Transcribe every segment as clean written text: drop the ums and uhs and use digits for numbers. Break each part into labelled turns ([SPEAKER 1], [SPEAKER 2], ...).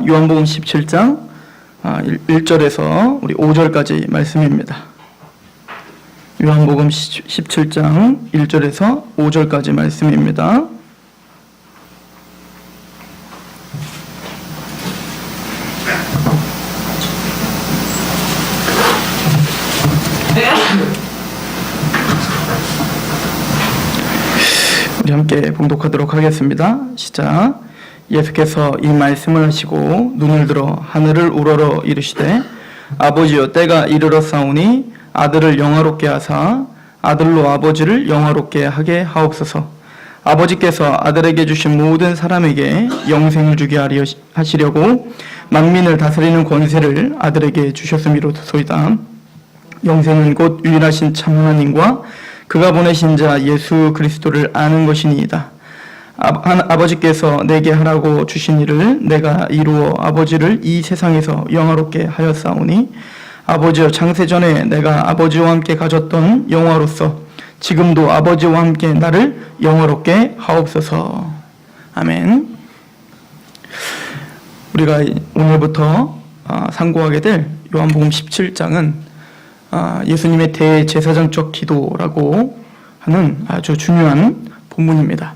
[SPEAKER 1] 요한복음 17장 1절에서 우리 5절까지 말씀입니다. 요한복음 17장 1절에서 5절까지 말씀입니다. 우리 함께 봉독하도록 하겠습니다. 시작. 예수께서 이 말씀을 하시고 눈을 들어 하늘을 우러러 이르시되 아버지여 때가 이르렀사오니 아들을 영화롭게 하사 아들로 아버지를 영화롭게 하게 하옵소서. 아버지께서 아들에게 주신 모든 사람에게 영생을 주게 하시려고 만민을 다스리는 권세를 아들에게 주셨음이로소이다. 영생은 곧 유일하신 참 하나님과 그가 보내신 자 예수 그리스도를 아는 것이니이다. 아버지께서 내게 하라고 주신 일을 내가 이루어 아버지를 이 세상에서 영화롭게 하였사오니 아버지여 창세전에 내가 아버지와 함께 가졌던 영화로서 지금도 아버지와 함께 나를 영화롭게 하옵소서. 아멘. 우리가 오늘부터 상고하게 될 요한복음 17장은 예수님의 대제사장적 기도라고 하는 아주 중요한 본문입니다.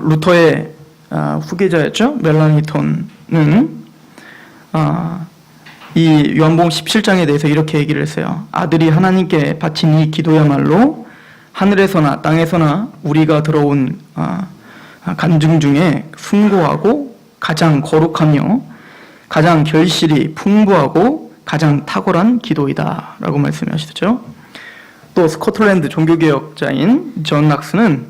[SPEAKER 1] 루터의 후계자였죠. 멜라니톤은 이 요한복음 17장에 대해서 이렇게 얘기를 했어요. 아들이 하나님께 바친 이 기도야말로 하늘에서나 땅에서나 우리가 들어온 간증 중에 숭고하고 가장 거룩하며 가장 결실이 풍부하고 가장 탁월한 기도이다 라고 말씀하시죠. 또 스코틀랜드 종교개혁자인 존 낙스는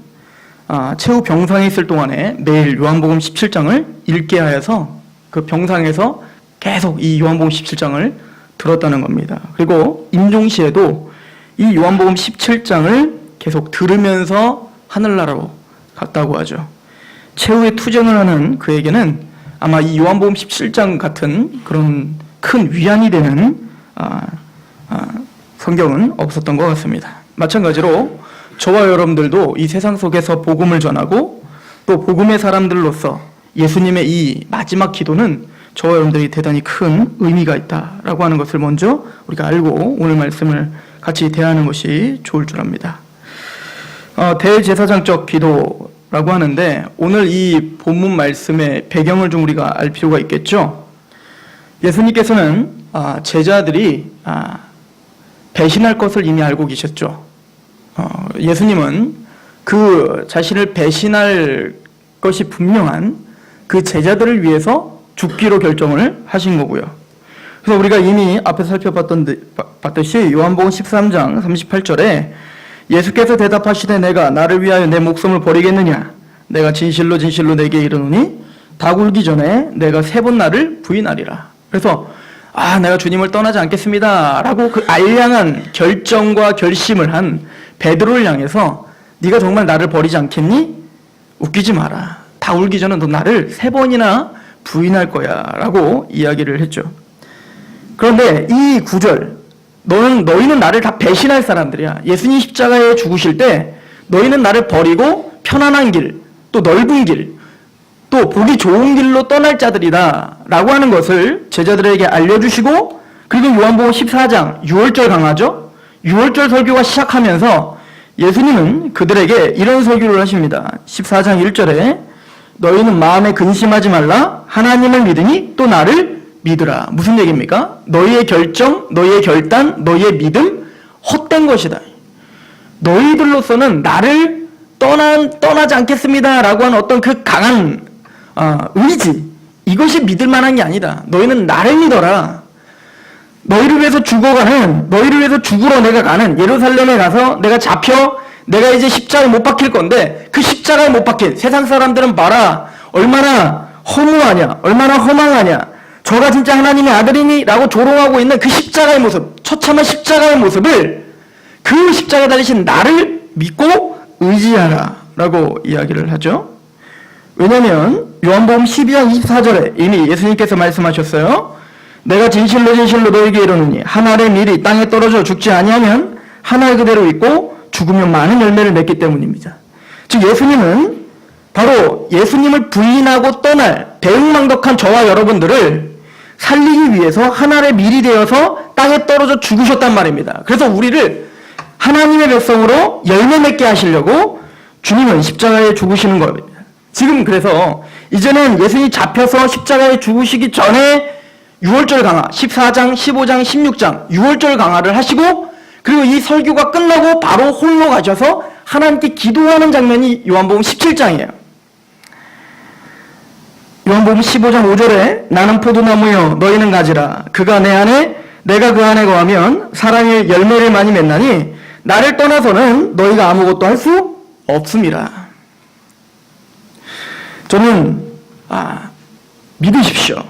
[SPEAKER 1] 최후 병상에 있을 동안에 매일 요한복음 17장을 읽게 하여서 그 병상에서 계속 이 요한복음 17장을 들었다는 겁니다. 그리고 임종시에도 이 요한복음 17장을 계속 들으면서 하늘나라로 갔다고 하죠. 최후의 투쟁을 하는 그에게는 아마 이 요한복음 17장 같은 그런 큰 위안이 되는 성경은 없었던 것 같습니다. 마찬가지로 저와 여러분들도 이 세상 속에서 복음을 전하고 또 복음의 사람들로서 예수님의 이 마지막 기도는 저와 여러분들이 대단히 큰 의미가 있다라고 하는 것을 먼저 우리가 알고 오늘 말씀을 같이 대하는 것이 좋을 줄 압니다. 대제사장적 기도라고 하는데 오늘 이 본문 말씀의 배경을 좀 우리가 알 필요가 있겠죠. 예수님께서는 제자들이 배신할 것을 이미 알고 계셨죠. 예수님은 그 자신을 배신할 것이 분명한 그 제자들을 위해서 죽기로 결정을 하신 거고요. 그래서 우리가 이미 앞에 살펴봤듯이 요한복음 13장 38절에 예수께서 대답하시되 내가 나를 위하여 내 목숨을 버리겠느냐 내가 진실로 진실로 내게 이르노니 닭 울기 전에 내가 3번 나를 부인하리라. 그래서 내가 주님을 떠나지 않겠습니다 라고 그 알량한 결정과 결심을 한 베드로를 향해서 네가 정말 나를 버리지 않겠니? 웃기지 마라. 다 울기 전에 너 나를 3번이나 부인할 거야 라고 이야기를 했죠. 그런데 이 구절 너희는 나를 다 배신할 사람들이야. 예수님 십자가에 죽으실 때 너희는 나를 버리고 편안한 길, 또 넓은 길, 또 보기 좋은 길로 떠날 자들이다 라고 하는 것을 제자들에게 알려주시고 그리고 요한복음 14장 6월절 강하죠. 6월절 설교가 시작하면서 예수님은 그들에게 이런 설교를 하십니다. 14장 1절에 너희는 마음에 근심하지 말라 하나님을 믿으니 또 나를 믿으라. 무슨 얘기입니까? 너희의 결정, 너희의 결단, 너희의 믿음 헛된 것이다. 너희들로서는 나를 떠나지 않겠습니다 라고 하는 어떤 그 강한 의지 이것이 믿을 만한 게 아니다. 너희는 나를 믿어라. 너희를 위해서 너희를 위해서 죽으러 내가 가는 예루살렘에 가서 내가 내가 이제 십자가에 못 박힐 건데 그 십자가에 못 박힌 세상 사람들은 봐라 얼마나 허무하냐 얼마나 허망하냐 저가 진짜 하나님의 아들이니 라고 조롱하고 있는 그 십자가의 모습 처참한 십자가의 모습을 그 십자가에 달리신 나를 믿고 의지하라 라고 이야기를 하죠. 왜냐하면 요한복음 12장 24절에 이미 예수님께서 말씀하셨어요. 내가 진실로 진실로 너에게 이르노니 한 알의 밀이 땅에 떨어져 죽지 아니하면 한 알 그대로 있고 죽으면 많은 열매를 맺기 때문입니다. 즉 예수님은 바로 예수님을 부인하고 떠날 배은망덕한 저와 여러분들을 살리기 위해서 한 알에 밀이 되어서 땅에 떨어져 죽으셨단 말입니다. 그래서 우리를 하나님의 백성으로 열매 맺게 하시려고 주님은 십자가에 죽으시는 겁니다. 지금 그래서 이제는 예수님이 잡혀서 십자가에 죽으시기 전에 6월절 강화, 14장, 15장, 16장 6월절 강화를 하시고, 그리고 이 설교가 끝나고 바로 홀로 가셔서 하나님께 기도하는 장면이 요한복음 17장이에요. 요한복음 15장 5절에 나는 포도나무여 너희는 가지라. 그가 내 안에 내가 그 안에 거하면 사랑의 열매를 많이 맺나니 나를 떠나서는 너희가 아무것도 할 수 없음이라. 저는 믿으십시오.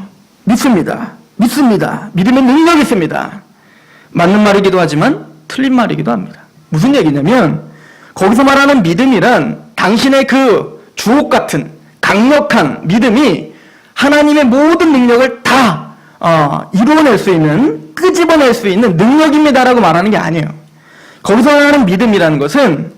[SPEAKER 1] 믿습니다. 믿음의 능력이 있습니다. 맞는 말이기도 하지만 틀린 말이기도 합니다. 무슨 얘기냐면 거기서 말하는 믿음이란 당신의 그 주옥 같은 강력한 믿음이 하나님의 모든 능력을 다 이루어낼 수 있는, 끄집어낼 수 있는 능력입니다라고 말하는 게 아니에요. 거기서 말하는 믿음이라는 것은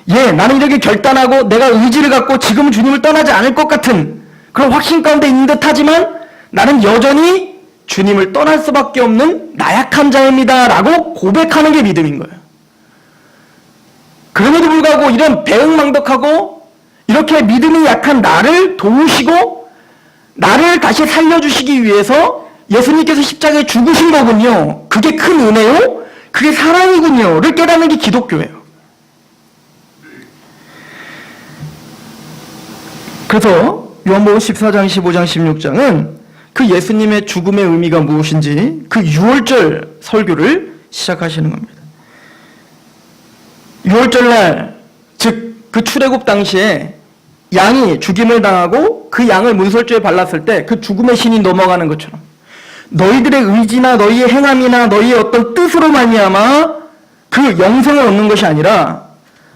[SPEAKER 1] 나는 이렇게 결단하고 내가 의지를 갖고 지금 주님을 떠나지 않을 것 같은 그런 확신 가운데 있는 듯 하지만 나는 여전히 주님을 떠날 수밖에 없는 나약한 자입니다 라고 고백하는 게 믿음인 거예요. 그럼에도 불구하고 이런 배은망덕하고 이렇게 믿음이 약한 나를 도우시고 나를 다시 살려주시기 위해서 예수님께서 십자가에 죽으신 거군요. 그게 큰 은혜요? 그게 사랑이군요. 를 깨닫는 게 기독교예요. 그래서 요한복음 14장, 15장, 16장은 그 예수님의 죽음의 의미가 무엇인지 그 6월절 설교를 시작하시는 겁니다. 6월절날, 즉 그 출애굽 당시에 양이 죽임을 당하고 그 양을 문설주에 발랐을 때 그 죽음의 신이 넘어가는 것처럼 너희들의 의지나 너희의 행함이나 너희의 어떤 뜻으로 말미암아 그 영생을 얻는 것이 아니라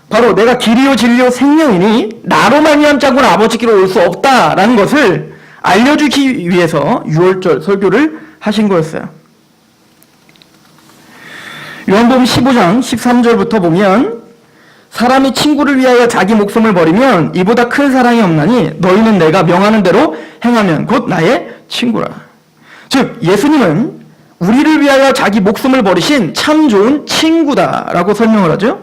[SPEAKER 1] 바로 내가 길이요 진리요 생명이니 나로 말미암지 않고는 아버지께로 올 수 없다라는 것을 알려주기 위해서 6월절 설교를 하신 거였어요. 요한복음 15장 13절부터 보면 사람이 친구를 위하여 자기 목숨을 버리면 이보다 큰 사랑이 없나니 너희는 내가 명하는 대로 행하면 곧 나의 친구라. 즉 예수님은 우리를 위하여 자기 목숨을 버리신 참 좋은 친구다라고 설명을 하죠.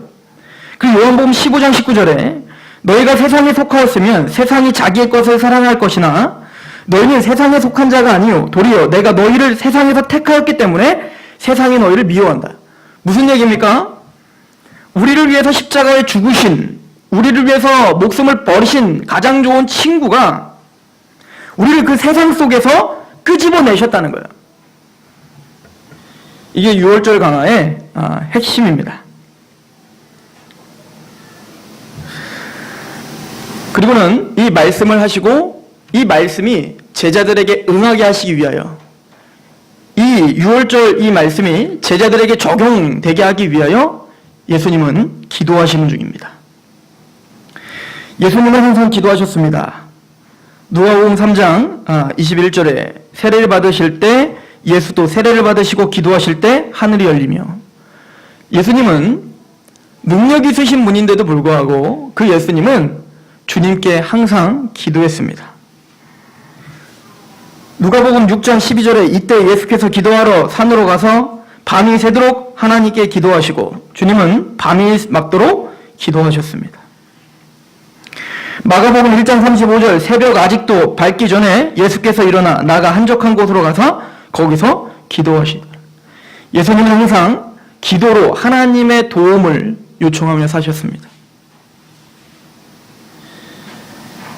[SPEAKER 1] 그리고 요한복음 15장 19절에 너희가 세상에 속하였으면 세상이 자기의 것을 사랑할 것이나 너희는 세상에 속한 자가 아니요 도리어 내가 너희를 세상에서 택하였기 때문에 세상이 너희를 미워한다. 무슨 얘기입니까? 우리를 위해서 십자가에 죽으신, 우리를 위해서 목숨을 버리신 가장 좋은 친구가 우리를 그 세상 속에서 끄집어내셨다는 거예요. 이게 6월절 강화의 핵심입니다. 그리고는 이 말씀을 하시고 이 말씀이 제자들에게 응하게 하시기 위하여 이 6월절 이 말씀이 제자들에게 적용되게 하기 위하여 예수님은 기도하시는 중입니다. 예수님은 항상 기도하셨습니다. 누가복음 3장 21절에 세례를 받으실 때 예수도 세례를 받으시고 기도하실 때 하늘이 열리며, 예수님은 능력 있으신 분인데도 불구하고 그 예수님은 주님께 항상 기도했습니다. 누가복음 6장 12절에 이때 예수께서 기도하러 산으로 가서 밤이 새도록 하나님께 기도하시고 주님은 밤이 막도록 기도하셨습니다. 마가복음 1장 35절 새벽 아직도 밝기 전에 예수께서 일어나 나가 한적한 곳으로 가서 거기서 기도하시더라. 예수님은 항상 기도로 하나님의 도움을 요청하며 사셨습니다.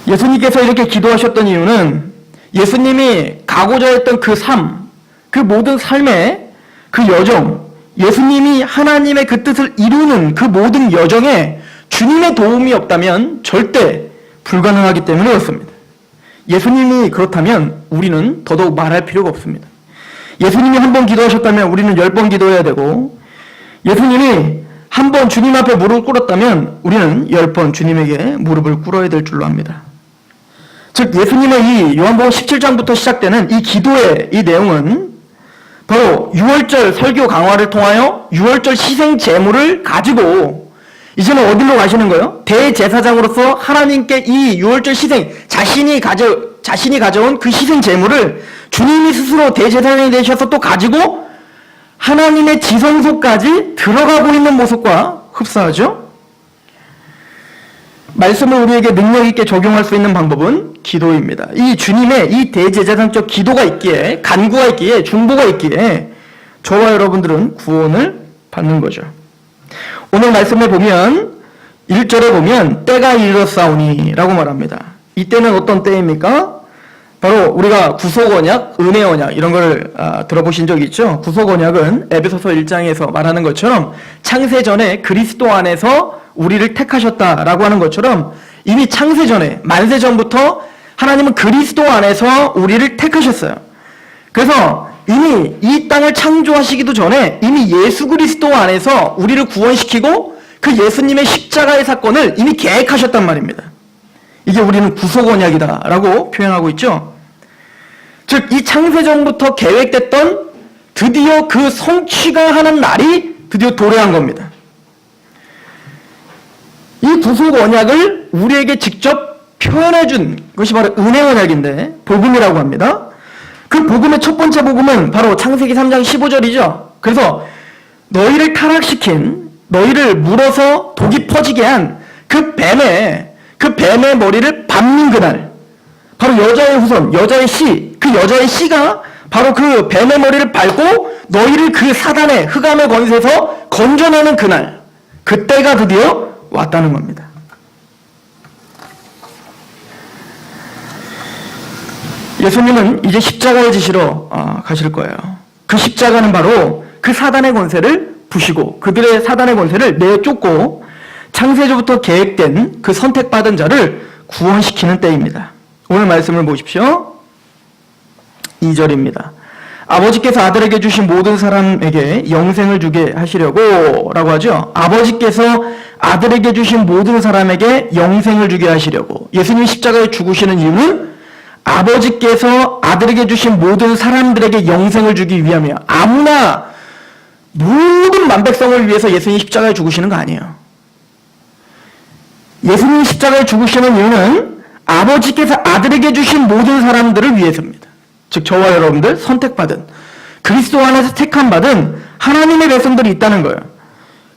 [SPEAKER 1] 예수님께서 이렇게 기도하셨던 이유는 예수님이 가고자 했던 그 삶, 그 모든 삶의 그 여정, 예수님이 하나님의 그 뜻을 이루는 그 모든 여정에 주님의 도움이 없다면 절대 불가능하기 때문에 그렇습니다. 예수님이 그렇다면 우리는 더더욱 말할 필요가 없습니다. 예수님이 한 번 기도하셨다면 우리는 10번 기도해야 되고, 예수님이 한 번 주님 앞에 무릎을 꿇었다면 우리는 10번 주님에게 무릎을 꿇어야 될 줄로 압니다. 즉 예수님의 이 요한복음 17장부터 시작되는 이 기도의 이 내용은 바로 6월절 설교 강화를 통하여 6월절 희생 제물을 가지고 이제는 어디로 가시는 거예요? 대제사장으로서 하나님께 이 유월절 희생, 자신이 가져온 그 희생 제물을 주님이 스스로 대제사장이 되셔서 또 가지고 하나님의 지성소까지 들어가고 있는 모습과 흡사하죠? 말씀을 우리에게 능력 있게 적용할 수 있는 방법은 기도입니다. 이 주님의 이 대제사장적 기도가 있기에, 간구가 있기에, 중보가 있기에 저와 여러분들은 구원을 받는 거죠. 오늘 말씀에 보면 1절에 보면 때가 이르렀사오니 라고 말합니다. 이때는 어떤 때입니까? 바로 우리가 구속언약, 은혜언약 이런 걸 들어보신 적이 있죠? 구속언약은 에베소서 1장에서 말하는 것처럼 창세전에 그리스도 안에서 우리를 택하셨다라고 하는 것처럼 이미 창세전에 만세전부터 하나님은 그리스도 안에서 우리를 택하셨어요. 그래서 이미 이 땅을 창조하시기도 전에 이미 예수 그리스도 안에서 우리를 구원시키고 그 예수님의 십자가의 사건을 이미 계획하셨단 말입니다. 이게 우리는 구속언약이다라고 표현하고 있죠. 즉, 이 창세전부터 계획됐던 드디어 그 성취가 하는 날이 드디어 도래한 겁니다. 이 구속언약을 우리에게 직접 표현해준 것이 바로 은혜언약인데 복음이라고 합니다. 그 복음의 첫 번째 복음은 바로 창세기 3장 15절이죠. 그래서 너희를 타락시킨, 너희를 물어서 독이 퍼지게 한 그 뱀의 머리를 밟는 그날, 바로 여자의 후손, 여자의 씨, 그 여자의 씨가 바로 그 뱀의 머리를 밟고 너희를 그 사단의 흑암의 권세에서 건져내는 그날, 그때가 드디어 왔다는 겁니다. 예수님은 이제 십자가를 지시러 가실 거예요. 그 십자가는 바로 그 사단의 권세를 부시고 그들의 사단의 권세를 내쫓고 창세주부터 계획된 그 선택받은 자를 구원시키는 때입니다. 오늘 말씀을 보십시오. 2절입니다. 아버지께서 아들에게 주신 모든 사람에게 영생을 주게 하시려고 라고 하죠. 아버지께서 아들에게 주신 모든 사람에게 영생을 주게 하시려고. 예수님이 십자가에 죽으시는 이유는 아버지께서 아들에게 주신 모든 사람들에게 영생을 주기 위함이야. 아무나 모든 만백성을 위해서 예수님이 십자가에 죽으시는 거 아니에요. 예수님이 십자가에 죽으시는 이유는 아버지께서 아들에게 주신 모든 사람들을 위해서입니다. 즉 저와 여러분들 선택받은 그리스도 안에서 택함받은 하나님의 백성들이 있다는 거예요.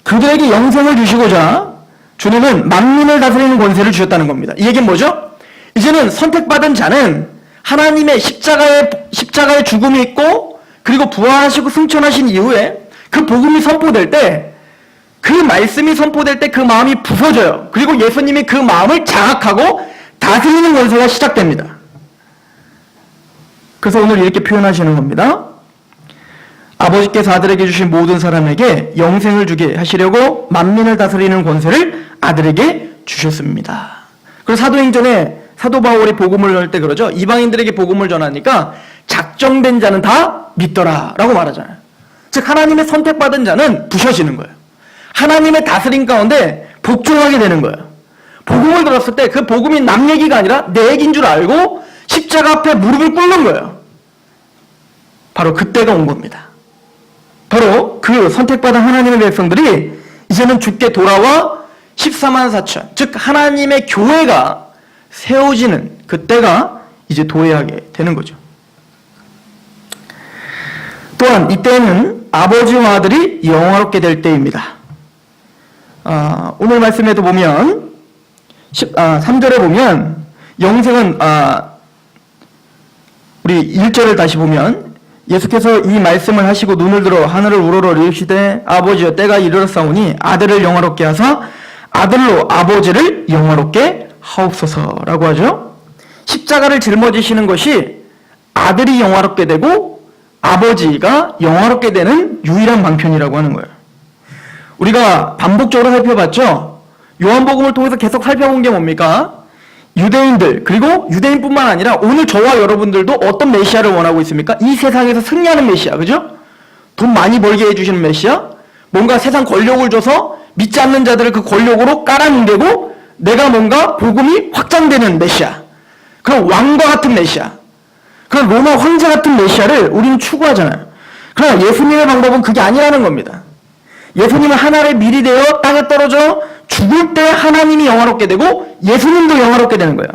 [SPEAKER 1] 그들에게 영생을 주시고자 주님은 만민을 다스리는 권세를 주셨다는 겁니다. 이 얘기는 뭐죠? 이제는 선택받은 자는 하나님의 십자가의 죽음이 있고 그리고 부활하시고 승천하신 이후에 그 복음이 선포될 때 그 말씀이 선포될 때 그 마음이 부서져요. 그리고 예수님이 그 마음을 장악하고 다스리는 권세가 시작됩니다. 그래서 오늘 이렇게 표현하시는 겁니다. 아버지께서 아들에게 주신 모든 사람에게 영생을 주게 하시려고 만민을 다스리는 권세를 아들에게 주셨습니다. 그래서 사도행전에 사도 바울이 복음을 전할 때 그러죠. 이방인들에게 복음을 전하니까 작정된 자는 다 믿더라 라고 말하잖아요. 즉 하나님의 선택받은 자는 부셔지는 거예요. 하나님의 다스림 가운데 복종하게 되는 거예요. 복음을 들었을 때 그 복음이 남 얘기가 아니라 내 얘기인 줄 알고 십자가 앞에 무릎을 꿇는 거예요. 바로 그때가 온 겁니다. 바로 그 선택받은 하나님의 백성들이 이제는 주께 돌아와 14만 4천, 즉 하나님의 교회가 세워지는 그때가 이제 도래하게 되는 거죠. 또한 이때는 아버지와 아들이 영화롭게 될 때입니다. 오늘 말씀에도 보면 3절에 보면 영생은 우리 1절을 다시 보면 예수께서 이 말씀을 하시고 눈을 들어 하늘을 우러러 이르시되 아버지여 때가 이르렀사오니 아들을 영화롭게 하사 아들로 아버지를 영화롭게 하옵소서라고 하죠. 십자가를 짊어지시는 것이 아들이 영화롭게 되고 아버지가 영화롭게 되는 유일한 방편이라고 하는 거예요. 우리가 반복적으로 살펴봤죠. 요한복음을 통해서 계속 살펴본 게 뭡니까? 유대인들, 그리고 유대인뿐만 아니라 오늘 저와 여러분들도 어떤 메시아를 원하고 있습니까? 이 세상에서 승리하는 메시아, 그죠? 돈 많이 벌게 해주시는 메시아? 뭔가 세상 권력을 줘서 믿지 않는 자들을 그 권력으로 깔아뭉개고 내가 뭔가 복음이 확장되는 메시아. 그런 왕과 같은 메시아. 그런 로마 황제 같은 메시아를 우리는 추구하잖아요. 그러나 예수님의 방법은 그게 아니라는 겁니다. 예수님은 하늘에 밀이 되어 땅에 떨어져 죽을 때 하나님이 영화롭게 되고 예수님도 영화롭게 되는 거예요.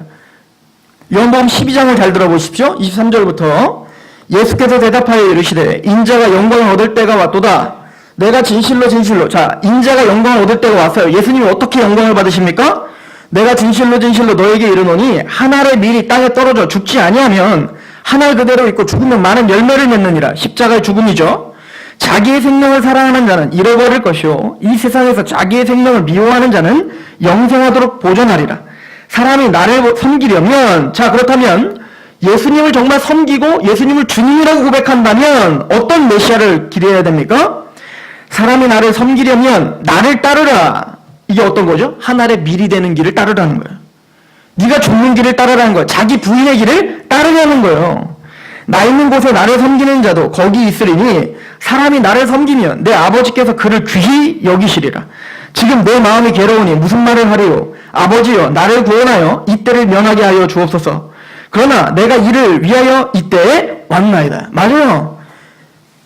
[SPEAKER 1] 요한복음 12장을 잘 들어보십시오. 23절부터 예수께서 대답하여 이르시되 인자가 영광을 얻을 때가 왔도다. 내가 진실로 진실로, 자, 인자가 영광을 얻을 때가 왔어요. 예수님이 어떻게 영광을 받으십니까? 내가 진실로 진실로 너에게 이르노니 한 알의 밀이 땅에 떨어져 죽지 아니하면 한 알 그대로 있고 죽으면 많은 열매를 맺느니라. 십자가의 죽음이죠. 자기의 생명을 사랑하는 자는 잃어버릴 것이요 이 세상에서 자기의 생명을 미워하는 자는 영생하도록 보존하리라. 사람이 나를 섬기려면, 자, 그렇다면 예수님을 정말 섬기고 예수님을 주님이라고 고백한다면 어떤 메시아를 기대해야 됩니까? 사람이 나를 섬기려면 나를 따르라. 이게 어떤 거죠? 하늘의 밀이 되는 길을 따르라는 거예요. 네가 죽는 길을 따르라는 거예요. 자기 부인의 길을 따르라는 거예요. 나 있는 곳에 나를 섬기는 자도 거기 있으리니 사람이 나를 섬기면 내 아버지께서 그를 귀히 여기시리라. 지금 내 마음이 괴로우니 무슨 말을 하리요? 아버지여, 나를 구원하여 이때를 면하게 하여 주옵소서. 그러나 내가 이를 위하여 이때에 왔나이다. 맞아요.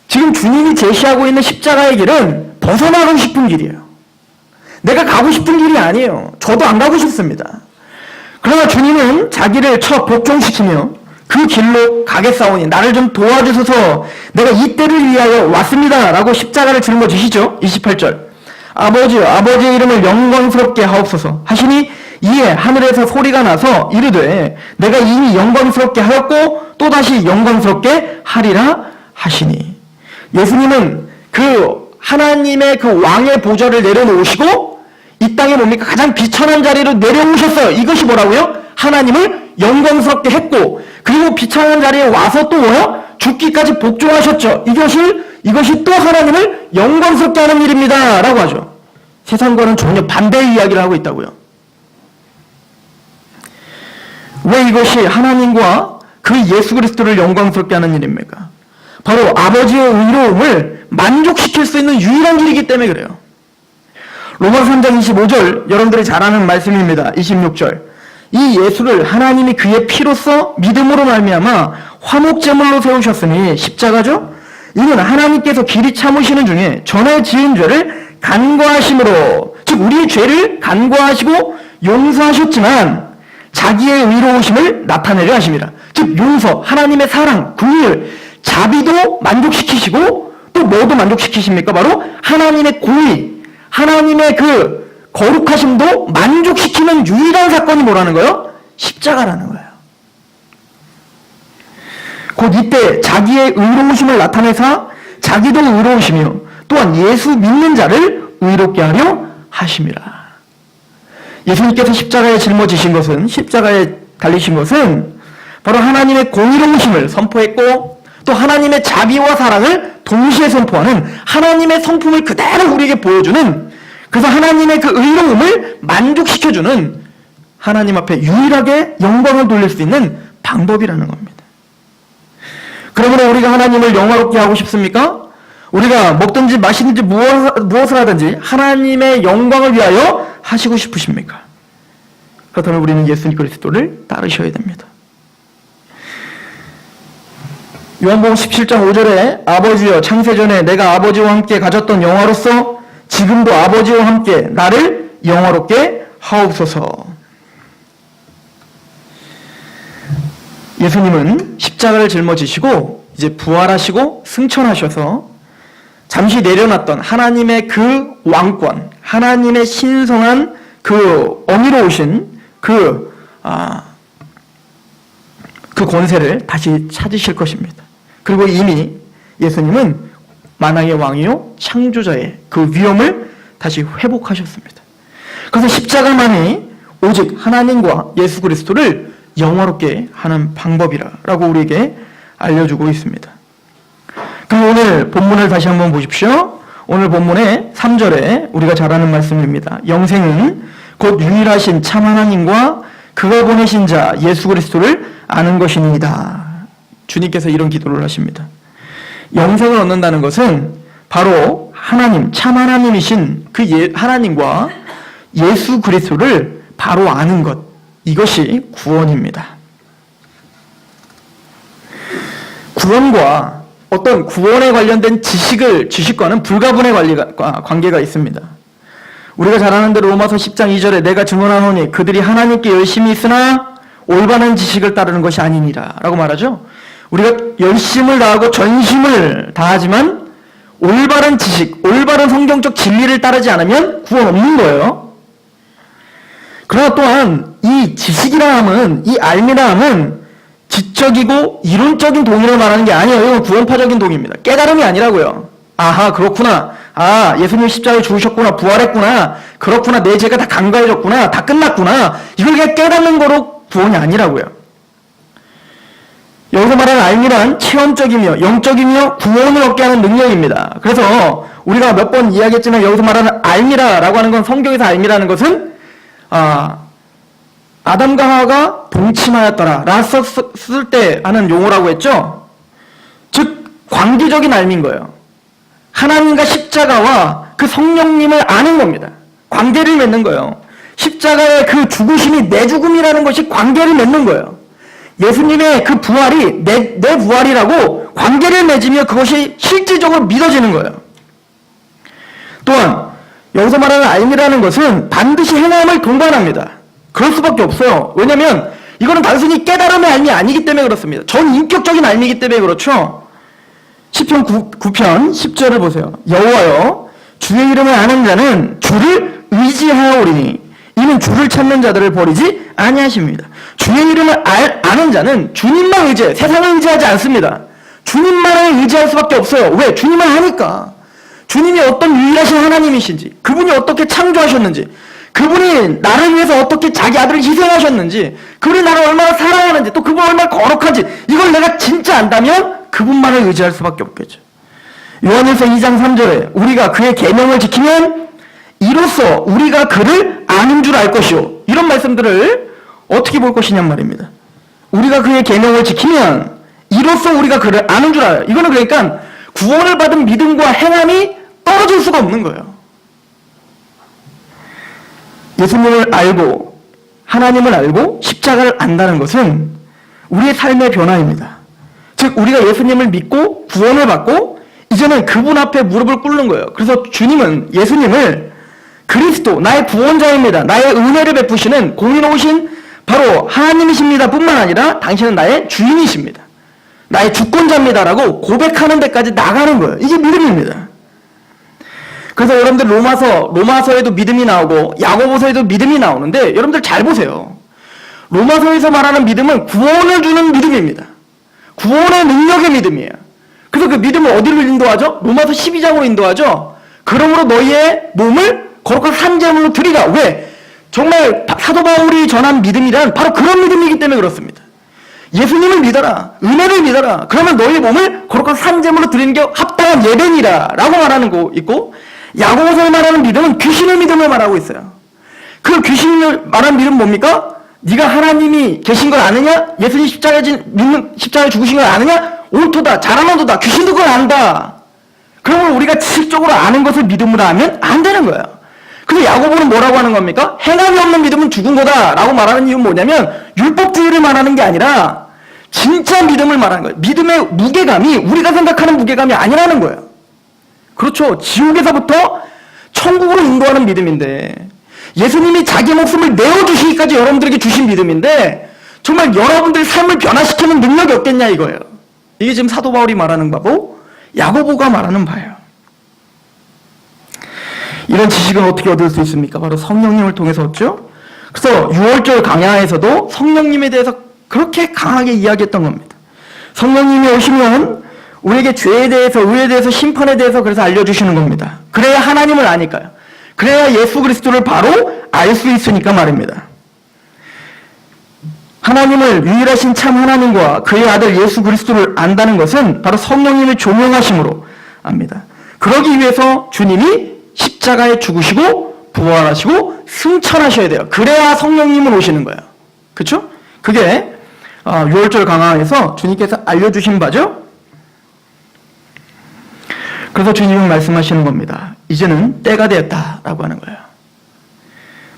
[SPEAKER 1] 지금 주님이 제시하고 있는 십자가의 길은 벗어나고 싶은 길이에요. 내가 가고 싶은 길이 아니에요. 저도 안 가고 싶습니다. 그러나 주님은 자기를 첫 복종시키며 그 길로 가겠사오니 나를 좀 도와주소서. 내가 이때를 위하여 왔습니다. 라고 십자가를 짊어지시죠. 28절. 아버지여, 아버지의 이름을 영광스럽게 하옵소서 하시니 이에 하늘에서 소리가 나서 이르되 내가 이미 영광스럽게 하였고 또다시 영광스럽게 하리라 하시니. 예수님은 그 하나님의 그 왕의 보좌를 내려놓으시고 이 땅에 뭡니까? 가장 비천한 자리로 내려오셨어요. 이것이 뭐라고요? 하나님을 영광스럽게 했고, 그리고 비천한 자리에 와서 또 뭐요? 죽기까지 복종하셨죠. 이것이 또 하나님을 영광스럽게 하는 일입니다. 라고 하죠. 세상과는 전혀 반대의 이야기를 하고 있다고요. 왜 이것이 하나님과 그 예수 그리스도를 영광스럽게 하는 일입니까? 바로 아버지의 의로움을 만족시킬 수 있는 유일한 길이기 때문에 그래요. 로마서 3장 25절, 여러분들이 잘 아는 말씀입니다. 26절. 이 예수를 하나님이 그의 피로써 믿음으로 말미암아 화목제물로 세우셨으니, 십자가죠? 이는 하나님께서 길이 참으시는 중에 전에 지은 죄를 간과하심으로, 즉 우리의 죄를 간과하시고 용서하셨지만 자기의 의로우심을 나타내려 하심이라. 즉 용서, 하나님의 사랑, 긍휼, 자비도 만족시키시고 또 뭐도 만족시키십니까? 바로 하나님의 공의, 하나님의 그 거룩하심도 만족시키는 유일한 사건이 뭐라는 거예요? 십자가라는 거예요. 곧 이때 자기의 의로우심을 나타내사 자기도 의로우시며 또한 예수 믿는 자를 의롭게 하려 하심이라. 예수님께서 십자가에 짊어지신 것은, 십자가에 달리신 것은 바로 하나님의 공의로우심을 선포했고 또 하나님의 자비와 사랑을 동시에 선포하는 하나님의 성품을 그대로 우리에게 보여주는, 그래서 하나님의 그 의로움을 만족시켜주는 하나님 앞에 유일하게 영광을 돌릴 수 있는 방법이라는 겁니다. 그러므로 우리가 하나님을 영화롭게 하고 싶습니까? 우리가 먹든지 마시든지 무엇을 하든지 하나님의 영광을 위하여 하시고 싶으십니까? 그렇다면 우리는 예수 그리스도를 따르셔야 됩니다. 요한복음 17장 5절에 아버지여, 창세전에 내가 아버지와 함께 가졌던 영화로서 지금도 아버지와 함께 나를 영화롭게 하옵소서. 예수님은 십자가를 짊어지시고 이제 부활하시고 승천하셔서 잠시 내려놨던 하나님의 그 왕권, 하나님의 신성한 그 어미로우신 그 권세를 다시 찾으실 것입니다. 그리고 이미 예수님은 만왕의 왕이요 창조자의 그 위엄을 다시 회복하셨습니다. 그래서 십자가만이 오직 하나님과 예수 그리스도를 영화롭게 하는 방법이라고 우리에게 알려주고 있습니다. 그럼 오늘 본문을 다시 한번 보십시오. 오늘 본문의 3절에 우리가 잘 아는 말씀입니다. 영생은 곧 유일하신 참 하나님과 그가 보내신 자 예수 그리스도를 아는 것이니이다. 주님께서 이런 기도를 하십니다. 영생을 얻는다는 것은 바로 하나님, 참 하나님이신 그 하나님과 예수 그리스도를 바로 아는 것, 이것이 구원입니다. 구원과 어떤 구원에 관련된 지식과는 불가분의 관계가 있습니다. 우리가 잘 아는 대로 로마서 10장 2절에 내가 증언하노니 그들이 하나님께 열심히 있으나 올바른 지식을 따르는 것이 아니니라 라고 말하죠. 우리가 열심을 다하고 전심을 다하지만 올바른 지식, 올바른 성경적 진리를 따르지 않으면 구원 없는 거예요. 그러나 또한 이 지식이라 함은, 이 알미라 함은 지적이고 이론적인 동의를 말하는 게 아니에요. 이건 구원파적인 동의입니다. 깨달음이 아니라고요. 아하, 그렇구나. 아, 예수님 십자가에 죽으셨구나. 부활했구나. 그렇구나. 내 죄가 다 간과해졌구나. 다 끝났구나. 이걸 그냥 깨닫는 거로 구원이 아니라고요. 여기서 말하는 알미란 체험적이며 영적이며 구원을 얻게 하는 능력입니다. 그래서 우리가 몇 번 이야기했지만 여기서 말하는 알미라라고 하는 건, 성경에서 알미라는 것은 아담과 하와가 동침하였더라 라 썼을 때 하는 용어라고 했죠. 즉 관계적인 알미인 거예요. 하나님과 십자가와 그 성령님을 아는 겁니다. 관계를 맺는 거예요. 십자가의 그 죽으심이 내 죽음이라는 것이 관계를 맺는 거예요. 예수님의 그 부활이 내 부활이라고 관계를 맺으며 그것이 실질적으로 믿어지는 거예요. 또한 여기서 말하는 알미라는 것은 반드시 행함을 동반합니다. 그럴 수밖에 없어요. 왜냐하면 이거는 단순히 깨달음의 알미 아니기 때문에 그렇습니다. 전 인격적인 알미이기 때문에 그렇죠. 시편 9편 10절을 보세요. 여호와여 주의 이름을 아는 자는 주를 의지하오리니 이는 주를 찾는 자들을 버리지 아니하십니다. 주의 이름을 아는 자는 주님만 의지해요. 세상을 의지하지 않습니다. 주님만을 의지할 수밖에 없어요. 왜? 주님을 아니까. 주님이 어떤 유일하신 하나님이신지, 그분이 어떻게 창조하셨는지, 그분이 나를 위해서 어떻게 자기 아들을 희생하셨는지, 그분이 나를 얼마나 사랑하는지, 또 그분이 얼마나 거룩한지, 이걸 내가 진짜 안다면 그분만을 의지할 수밖에 없겠죠. 요한일서 2장 3절에 우리가 그의 계명을 지키면 이로써 우리가 그를 아는 줄 알 것이요. 이런 말씀들을 어떻게 볼 것이냔 말입니다. 우리가 그의 계명을 지키면 이로써 우리가 그를 아는 줄 알아요. 이거는 그러니까 구원을 받은 믿음과 행함이 떨어질 수가 없는 거예요. 예수님을 알고 하나님을 알고 십자가를 안다는 것은 우리의 삶의 변화입니다. 즉 우리가 예수님을 믿고 구원을 받고 이제는 그분 앞에 무릎을 꿇는 거예요. 그래서 주님은 예수님을 그리스도, 나의 구원자입니다. 나의 은혜를 베푸시는 공의로우신 바로 하나님이십니다 뿐만 아니라 당신은 나의 주인이십니다. 나의 주권자입니다라고 고백하는 데까지 나가는 거예요. 이게 믿음입니다. 그래서 여러분들 로마서에도 믿음이 나오고 야고보서에도 믿음이 나오는데 여러분들 잘 보세요. 로마서에서 말하는 믿음은 구원을 주는 믿음입니다. 구원의 능력의 믿음이에요. 그래서 그 믿음을 어디로 인도하죠? 로마서 12장으로 인도하죠. 그러므로 너희의 몸을 거룩한 산제물로 드리라. 왜? 정말 사도 바울이 전한 믿음이란 바로 그런 믿음이기 때문에 그렇습니다. 예수님을 믿어라. 은혜를 믿어라. 그러면 너희의 몸을 거룩한 산제물로 드리는 게 합당한 예배니라 라고 말하는 거 있고, 야고보서에 말하는 믿음은 귀신의 믿음을 말하고 있어요. 그 귀신을 말하는 믿음은 뭡니까? 네가 하나님이 계신 걸 아느냐? 예수님 십자가에 죽으신 걸 아느냐? 옳도다. 잘하는도다. 귀신도 그걸 안다. 그러면 우리가 지식적으로 아는 것을 믿음으로 하면 안 되는 거예요. 그래서 야고보는 뭐라고 하는 겁니까? 행함이 없는 믿음은 죽은 거다 라고 말하는 이유는 뭐냐면 율법주의를 말하는 게 아니라 진짜 믿음을 말하는 거예요. 믿음의 무게감이 우리가 생각하는 무게감이 아니라는 거예요. 그렇죠. 지옥에서부터 천국으로 인도하는 믿음인데, 예수님이 자기 목숨을 내어주시기까지 여러분들에게 주신 믿음인데 정말 여러분들의 삶을 변화시키는 능력이 없겠냐 이거예요. 이게 지금 사도 바울이 말하는 바고 야고보가 말하는 바예요. 이런 지식은 어떻게 얻을 수 있습니까? 바로 성령님을 통해서 얻죠. 그래서 6월절 강야에서도 성령님에 대해서 그렇게 강하게 이야기했던 겁니다. 성령님이 오시면 우리에게 죄에 대해서, 의에 대해서, 심판에 대해서 그래서 알려주시는 겁니다. 그래야 하나님을 아니까요. 그래야 예수 그리스도를 바로 알 수 있으니까 말입니다. 하나님을, 유일하신 참 하나님과 그의 아들 예수 그리스도를 안다는 것은 바로 성령님의 조명하심으로 압니다. 그러기 위해서 주님이 십자가에 죽으시고 부활하시고 승천하셔야 돼요. 그래야 성령님은 오시는 거예요. 그렇죠? 그게 6월절 강화에서 주님께서 알려주신 바죠. 그래서 주님은 말씀하시는 겁니다. 이제는 때가 되었다라고 하는 거예요.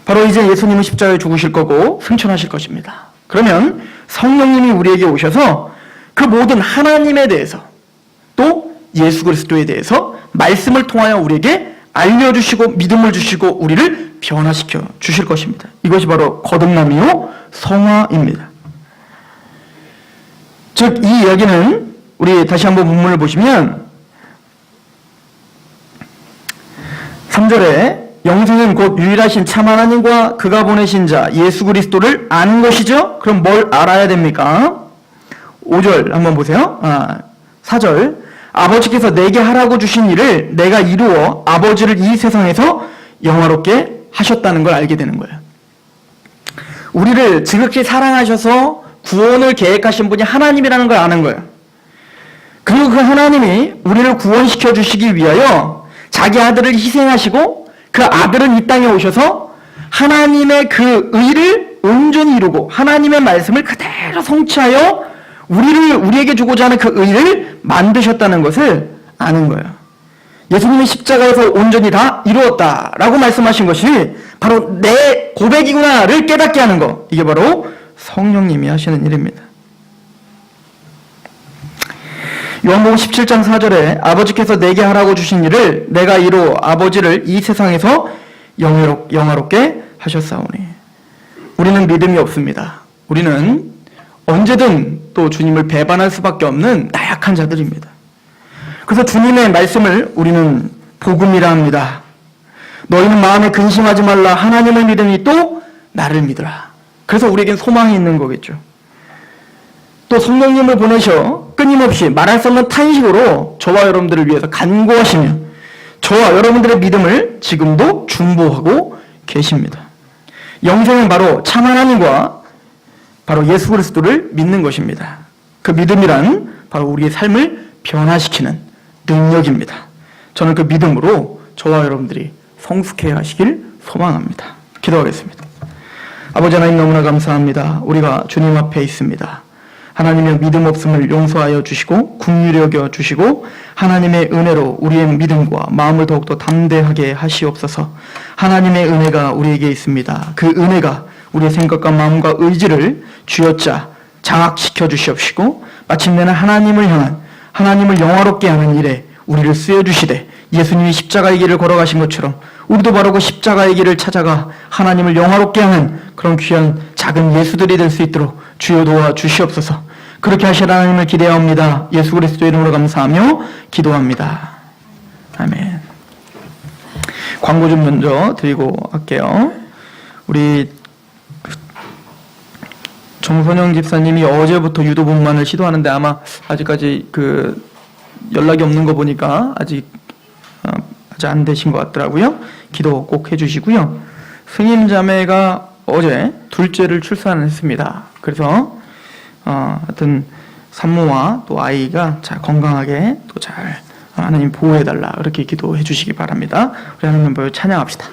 [SPEAKER 1] 바로 이제 예수님은 십자가에 죽으실 거고 승천하실 것입니다. 그러면 성령님이 우리에게 오셔서 그 모든 하나님에 대해서 또 예수 그리스도에 대해서 말씀을 통하여 우리에게 알려주시고 믿음을 주시고 우리를 변화시켜 주실 것입니다. 이것이 바로 거듭남이요 성화입니다. 즉 이 이야기는 우리 다시 한번 본문을 보시면 3절에 영생은 곧 유일하신 참 하나님과 그가 보내신 자 예수 그리스도를 아는 것이죠. 그럼 뭘 알아야 됩니까? 5절 한번 보세요. 4절 아버지께서 내게 하라고 주신 일을 내가 이루어 아버지를 이 세상에서 영화롭게 하셨다는 걸 알게 되는 거예요. 우리를 지극히 사랑하셔서 구원을 계획하신 분이 하나님이라는 걸 아는 거예요. 그리고 그 하나님이 우리를 구원시켜 주시기 위하여 자기 아들을 희생하시고 그 아들은 이 땅에 오셔서 하나님의 그 의를 온전히 이루고 하나님의 말씀을 그대로 성취하여 우리에게 주고자 하는 그 의를 만드셨다는 것을 아는 거예요. 예수님이 십자가에서 온전히 다 이루었다라고 말씀하신 것이 바로 내 고백이구나를 깨닫게 하는 것. 이게 바로 성령님이 하시는 일입니다. 요한복음 17장 4절에 아버지께서 내게 하라고 주신 일을 내가 이루어 아버지를 이 세상에서 영화롭게 하셨사오니. 우리는 믿음이 없습니다. 우리는 언제든 또 주님을 배반할 수밖에 없는 나약한 자들입니다. 그래서 주님의 말씀을 우리는 복음이라 합니다. 너희는 마음에 근심하지 말라. 하나님을 믿으니 또 나를 믿으라. 그래서 우리에겐 소망이 있는 거겠죠. 또 성령님을 보내셔 끊임없이 말할 수 없는 탄식으로 저와 여러분들을 위해서 간구하시며 저와 여러분들의 믿음을 지금도 중보하고 계십니다. 영생은 바로 참 하나님과 바로 예수 그리스도를 믿는 것입니다. 그 믿음이란 바로 우리의 삶을 변화시키는 능력입니다. 저는 그 믿음으로 저와 여러분들이 성숙해야 하시길 소망합니다. 기도하겠습니다. 아버지 하나님 너무나 감사합니다. 우리가 주님 앞에 있습니다. 하나님의 믿음 없음을 용서하여 주시고 긍휼히 여겨 주시고 하나님의 은혜로 우리의 믿음과 마음을 더욱더 담대하게 하시옵소서. 하나님의 은혜가 우리에게 있습니다. 그 은혜가 우리의 생각과 마음과 의지를 쥐어짜 장악시켜 주시옵시고 마침내는 하나님을 향한 하나님을 영화롭게 하는 일에 우리를 쓰여주시되 예수님이 십자가의 길을 걸어가신 것처럼 우리도 바로 그 십자가의 길을 찾아가 하나님을 영화롭게 하는 그런 귀한 작은 예수들이 될 수 있도록 주여 도와 주시옵소서. 그렇게 하시라 하나님을 기대하옵니다. 예수 그리스도의 이름으로 감사하며 기도합니다. 아멘. 광고 좀 먼저 드리고 할게요. 우리 정선영 집사님이 어제부터 유도분만을 시도하는데 아마 아직까지 연락이 없는 거 보니까 아직 안 되신 것 같더라고요. 기도 꼭 해주시고요. 스님 자매가 어제 둘째를 출산을 했습니다. 그래서 하여튼 산모와 또 아이가 잘 건강하게 또 잘 하나님 보호해달라 그렇게 기도해 주시기 바랍니다. 우리 하나님 보여 찬양합시다.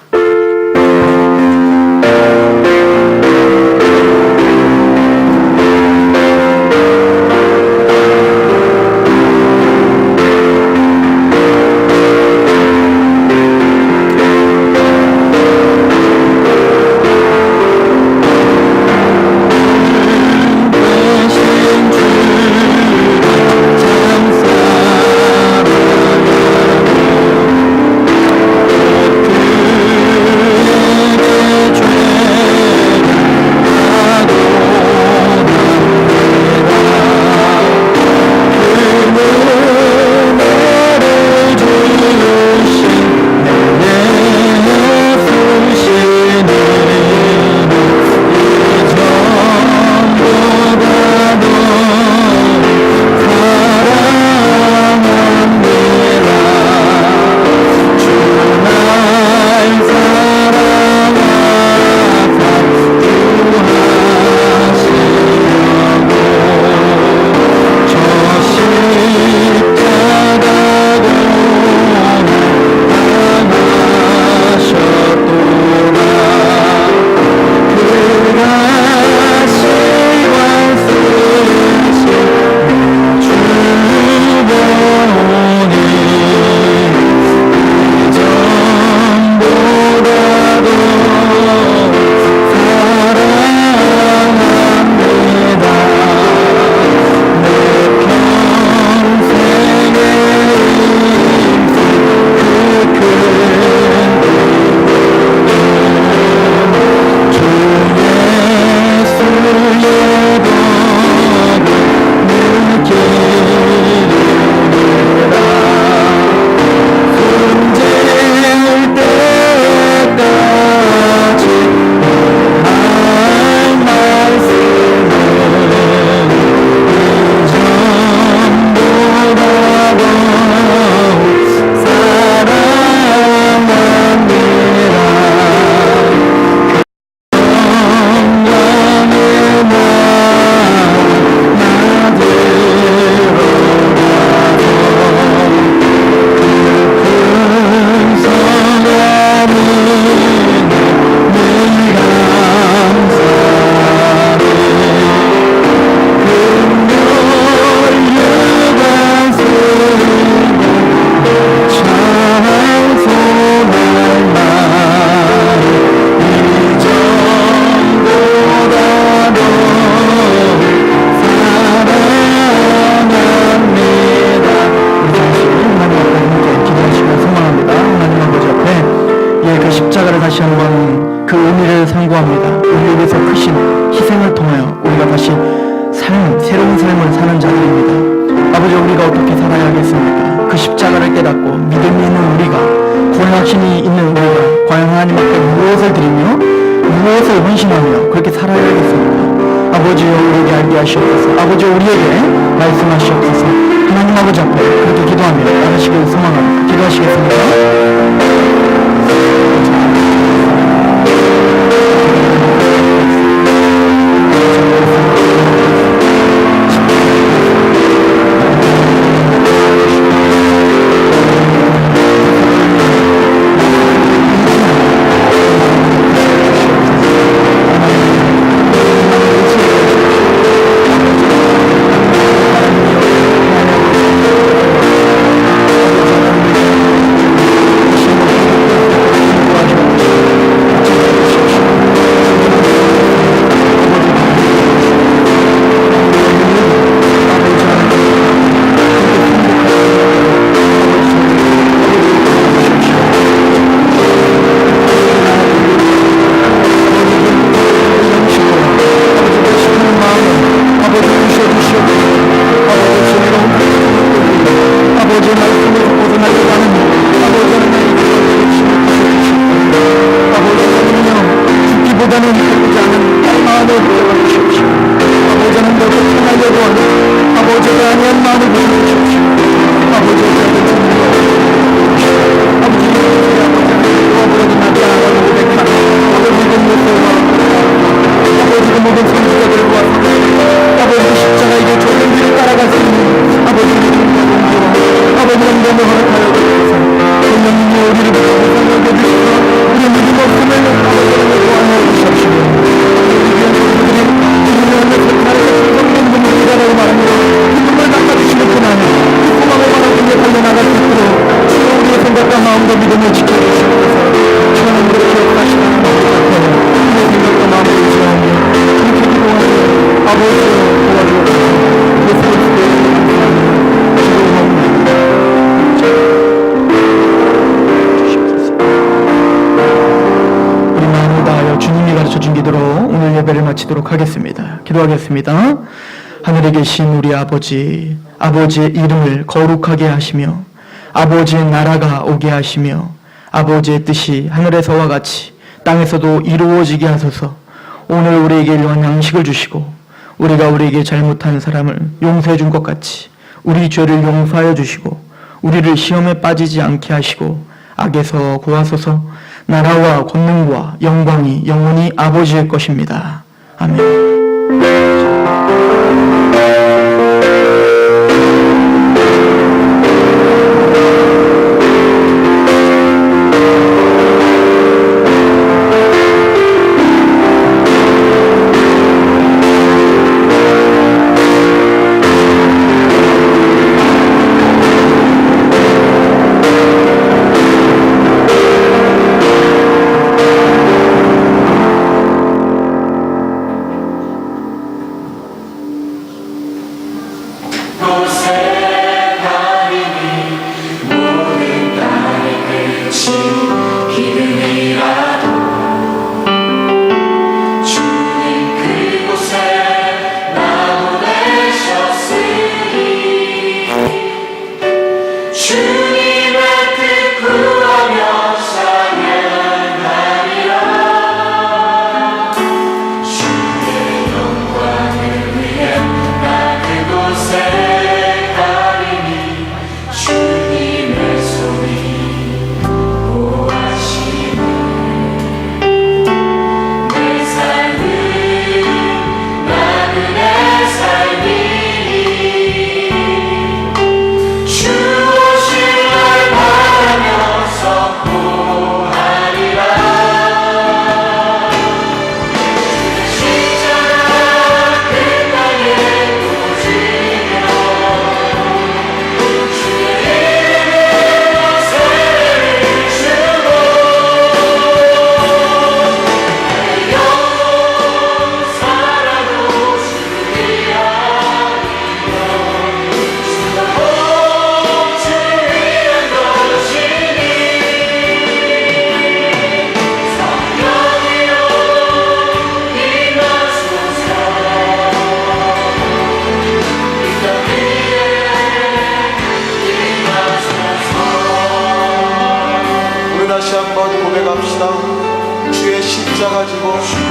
[SPEAKER 1] 아버지, 우리가 어떻게 살아야겠습니까? 그 십자가를 깨닫고 믿음이 있는 우리가, 구원하심이 있는 우리가 과연 하나님 앞에 무엇을 드리며 무엇을 헌신하며 그렇게 살아야겠습니까? 아버지여, 우리에게 알게 하시옵소서. 아버지여, 우리에게 말씀하시옵소서. 하나님 아버지 앞에 그렇게 기도하며 나가시길 소망합니다. 기도하시겠습니까? 마치도록 하겠습니다. 기도하겠습니다. 하늘에 계신 우리 아버지, 아버지의 이름을 거룩하게 하시며 아버지의 나라가 오게 하시며 아버지의 뜻이 하늘에서와 같이 땅에서도 이루어지게 하소서. 오늘 우리에게 일용할 양식을 주시고 우리가 우리에게 잘못한 사람을 용서해 준 것 같이 우리 죄를 용서하여 주시고 우리를 시험에 빠지지 않게 하시고 악에서 구하소서. 나라와 권능과 영광이 영원히 아버지의 것입니다. 아멘.
[SPEAKER 2] 주 오실 십자가 지고